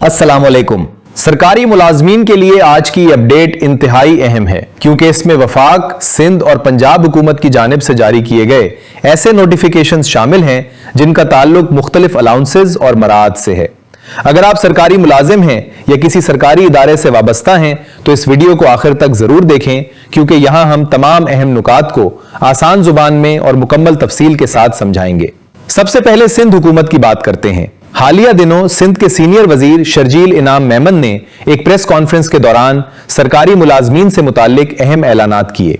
अस्सलाम वालेकुम। सरकारी मुलाजमीन के लिए आज की अपडेट इंतहाई अहम है क्योंकि इसमें वफाक, सिंध और पंजाब हुकूमत की जानिब से जारी किए गए ऐसे नोटिफिकेशंस शामिल हैं जिनका ताल्लुक मुख्तलिफ अलाउंसेज और मराहत से है। अगर आप सरकारी मुलाजिम हैं या किसी सरकारी इदारे से वाबस्ता हैं तो इस वीडियो को आखिर तक जरूर देखें क्योंकि यहां हम तमाम अहम नुकात को आसान जुबान में और मुकम्मल तफसील के साथ समझाएंगे। सबसे पहले सिंध हुकूमत की बात करते हैं। हालिया दिनों सिंध के सीनियर वजीर शर्जील इनाम मेमन ने एक प्रेस कॉन्फ्रेंस के दौरान सरकारी मुलाजमीन से मुताल्लिक अहम ऐलानात किए।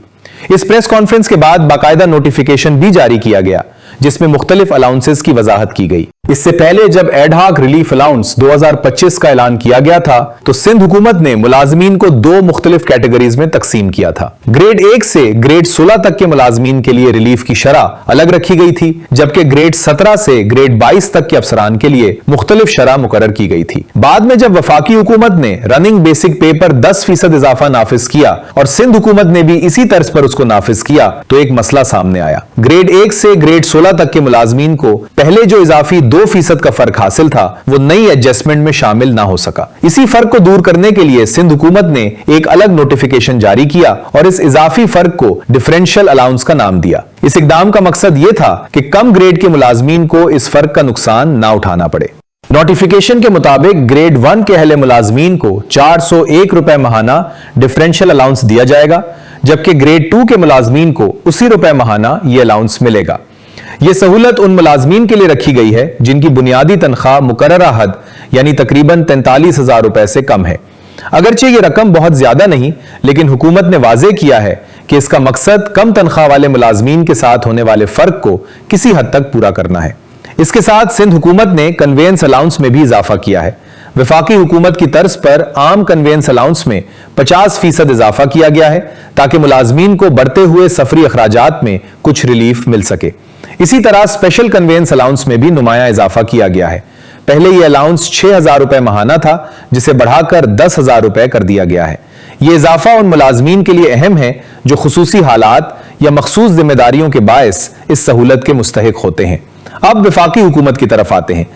इस प्रेस कॉन्फ्रेंस के बाद बाकायदा नोटिफिकेशन भी जारी किया गया जिसमें मुख्तलिफ अलाउंसेस की वजाहत की गई। इससे पहले जब एडहाक रिलीफ अलाउंस 2025 का ऐलान किया गया था तो सिंध हुकूमत ने मुलाजमीन को दो मुख्तलिफ कैटेगरीज में तकसीम किया था। ग्रेड 1 से ग्रेड 16 तक के मुलाजमीन के लिए रिलीफ की शरह अलग रखी गई थी, जबकि ग्रेड 17 से ग्रेड 22 तक के अफसरान के लिए मुख्तलिफ शरह मुकर्रर की गई थी। बाद में जब वफाकी हुकूमत ने रनिंग बेसिक पे पर 10% इजाफा नाफिज किया और सिंध हुकूमत ने भी इसी तर्ज पर उसको नाफिज किया तो एक मसला सामने आया। ग्रेड 1 से ग्रेड 16 तक के मुलाजमीन को पहले जो इजाफी 2% का फर्क हासिल था वो नई एडजस्टमेंट में शामिल ना हो सका। इसी फर्क को दूर करने के लिए सिंध हुकूमत ने एक अलग नोटिफिकेशन जारी किया और इस इजाफी फर्क को डिफरेंशियल अलाउंस का नाम दिया। इस इकदाम का मकसद यह था कि कम ग्रेड के मुलाजमीन को इस फर्क का नुकसान ना उठाना पड़े। नोटिफिकेशन के मुताबिक ग्रेड 1 के अहले मुलाजमीन को 401 रुपए माहाना डिफरेंशियल अलाउंस दिया जाएगा, जबकि ग्रेड 2 के मुलाजमीन को उसी रुपए माहाना यह अलाउंस मिलेगा। यह सहूलत उन मुलाजमीन के लिए रखी गई है जिनकी बुनियादी तनख्वाह मुकर्ररा हद यानी तकरीबन 43,000 रुपए से कम है। अगरचे ये रकम बहुत ज्यादा नहीं, लेकिन हुकूमत ने वाजे किया है कि इसका मकसद कम तनख्वाह वाले मुलाजमीन के साथ होने वाले फर्क को किसी हद तक पूरा करना है। इसके साथ सिंध हुकूमत ने कन्वेंस अलाउंस में भी इजाफा किया है। वफाकी हुकूमत की तर्ज पर आम कन्वेंस अलाउंस में 50% इजाफा किया गया है ताकि मुलाजमीन को बढ़ते हुए सफरी अखराजात में कुछ रिलीफ मिल सके। इसी तरह स्पेशल कन्वेंस अलाउंस में भी नुमाया इजाफा किया गया है। पहले यह अलाउंस 6,000 रुपए माहाना था जिसे बढ़ाकर 10,000 रुपए कर दिया गया है। यह इजाफा उन मुलाजमीन के लिए अहम है जो खुसूसी हालात या मखसूस जिम्मेदारियों के बायस इस सहूलत के मुस्तहिक होते हैं। अब वफाकी हुकूमत की तरफ आते हैं।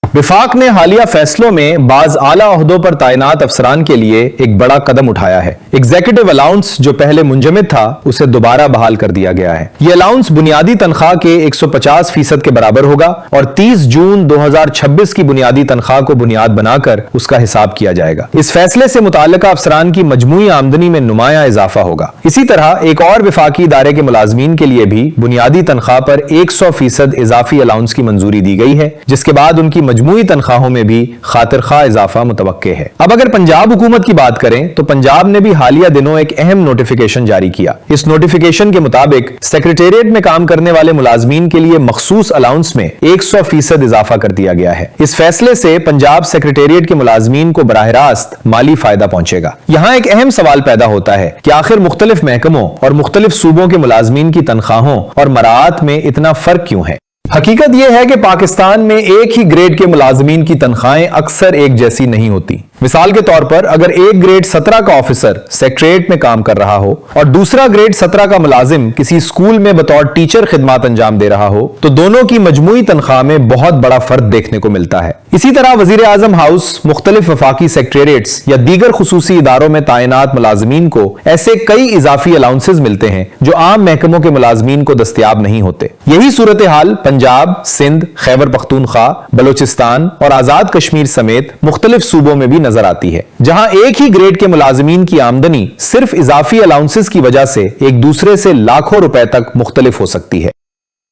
वफाक ने हालिया फैसलों में बाज आला ओहदों पर तैनात अफसरान के लिए एक बड़ा कदम उठाया है। एग्जीक्यूटिव अलाउंस जो पहले मुंजमद था उसे दोबारा बहाल कर दिया गया है। यह अलाउंस बुनियादी तनख्वाह के 150% के बराबर होगा और 30 जून 2026 की बुनियादी तनख्वाह को बुनियाद बनाकर उसका हिसाब किया जाएगा। इस फैसले से मुताल्लिका अफसरान की मजमूई आमदनी में नुमाया इजाफा होगा। इसी तरह एक और वफाकी इदारे के मुलाजमीन के लिए भी बुनियादी तनख्वाह पर 100% इजाफी अलाउंस की मंजूरी दी गई है, जिसके बाद उनकी मजमूई तनख्वाहों में भी खातिर खा इजाफा मुतवक्के है। अब अगर पंजाब हुकूमत की बात करें तो पंजाब ने भी हालिया दिनों एक अहम नोटिफिकेशन जारी किया। इस नोटिफिकेशन के मुताबिक सेक्रेटेरिएट में काम करने वाले मुलाजमीन के लिए मखसूस अलाउंस में 100% इजाफा कर दिया गया है। इस फैसले से पंजाब सेक्रेटेरिएट के मुलाजमीन को बराह रास्त माली फायदा पहुंचेगा। यहाँ एक अहम सवाल पैदा होता है कि आखिर मुख्तलिफ महकमों और मुख्तलिफ सूबों के मुलाजमीन की तनख्वाहों और मराआत में इतना फर्क क्यों है? हकीकत यह है कि पाकिस्तान में एक ही ग्रेड के मुलाजमीन की तनख्वाहें अक्सर एक जैसी नहीं होती। मिसाल के तौर पर अगर एक ग्रेड 17 का ऑफिसर सेक्रेटेरिएट में काम कर रहा हो और दूसरा ग्रेड 17 का मुलाजिम किसी स्कूल में बतौर टीचर खिदमत अंजाम दे रहा हो तो दोनों की मजमूई तनख्वाह में बहुत बड़ा फर्क देखने को मिलता है। इसी तरह वजीर आजम हाउस, मुख्तलिफ वफाकी सेक्रेटेरिएट्स या दीगर खुसूसी इदारों में तैनात मुलाजमीन को ऐसे कई इजाफी अलाउंसेज मिलते हैं जो आम महकमों के मुलाजमीन को दस्तयाब नहीं होते। यही सूरत हाल पंजाब, सिंध, खैबर पख्तूनख्वा, बलोचिस्तान और आजाद कश्मीर समेत मुख्तलिफ सूबों में भी नजर आती है, जहां एक ही ग्रेड के मुलाजमीन की आमदनी सिर्फ इजाफी अलाउंसेस की वजह से एक दूसरे से लाखों रुपए तक मुख्तलिफ हो सकती है।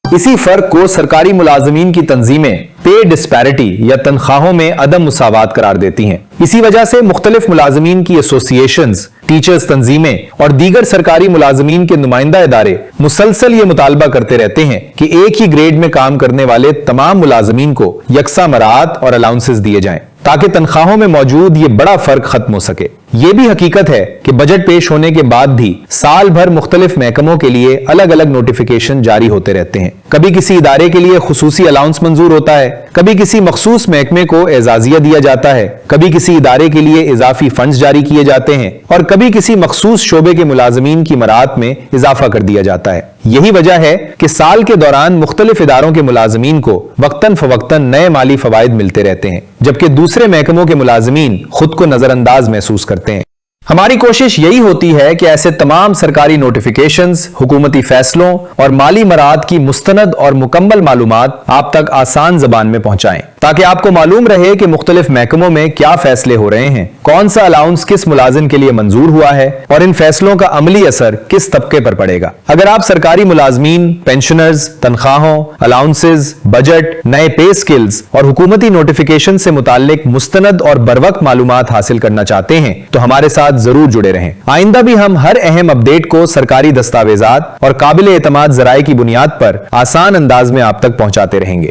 इसी फर्क को सरकारी मुलाजमीन की तंजीमें पे डिस्पैरिटी या तनख्वाहों में अदम मुसावात करार देती हैं। इसी वजह से मुख्तलिफ मुलाजमीन की एसोसिएशंस, टीचर्स तंजीमें और दीगर सरकारी मुलाजमीन के नुमाइंदा इदारे मुसलसल ये मुतालबा करते रहते हैं कि एक ही ग्रेड में काम करने वाले तमाम मुलाजमीन को यकसा मराआत और अलाउंसेस दिए जाएं ताकि तनख्वाहों में मौजूद ये बड़ा फर्क खत्म हो सके। ये भी हकीकत है कि बजट पेश होने के बाद भी साल भर मुख्तलिफ महकमों के लिए अलग अलग नोटिफिकेशन जारी होते रहते हैं। कभी किसी इदारे के लिए खुसूसी अलाउंस मंजूर होता है, कभी किसी मखसूस महकमे को एजाजिया दिया जाता है, कभी किसी इदारे के लिए इजाफी फंड्स जारी किए जाते हैं और कभी किसी मखसूस शोबे के मुलाजमीन की मराआत में इजाफा कर दिया जाता है। یہی وجہ ہے کہ سال کے دوران مختلف اداروں کے ملازمین کو وقتاً فوقتاً نئے مالی فوائد ملتے رہتے ہیں، جبکہ دوسرے محکموں کے ملازمین خود کو نظر انداز محسوس کرتے ہیں۔ ہماری کوشش یہی ہوتی ہے کہ ایسے تمام سرکاری نوٹیفیکیشنز، حکومتی فیصلوں اور مالی مراعات کی مستند اور مکمل معلومات آپ تک آسان زبان میں پہنچائیں، تاکہ آپ کو معلوم رہے کہ مختلف محکموں میں کیا فیصلے ہو رہے ہیں، کون سا الاؤنس کس ملازم کے لیے منظور ہوا ہے اور ان فیصلوں کا عملی اثر کس طبقے پر پڑے گا۔ اگر آپ سرکاری ملازمین، پینشنرز، تنخواہوں، الاؤنسز، بجٹ، نئے پے سکلز اور حکومتی نوٹیفیکیشن سے متعلق مستند اور بروقت معلومات حاصل کرنا چاہتے ہیں تو ہمارے ساتھ ضرور جڑے رہیں۔ آئندہ بھی ہم ہر اہم اپڈیٹ کو سرکاری دستاویزات اور قابل اعتماد ذرائع کی بنیاد پر آسان انداز میں آپ تک پہنچاتے رہیں گے۔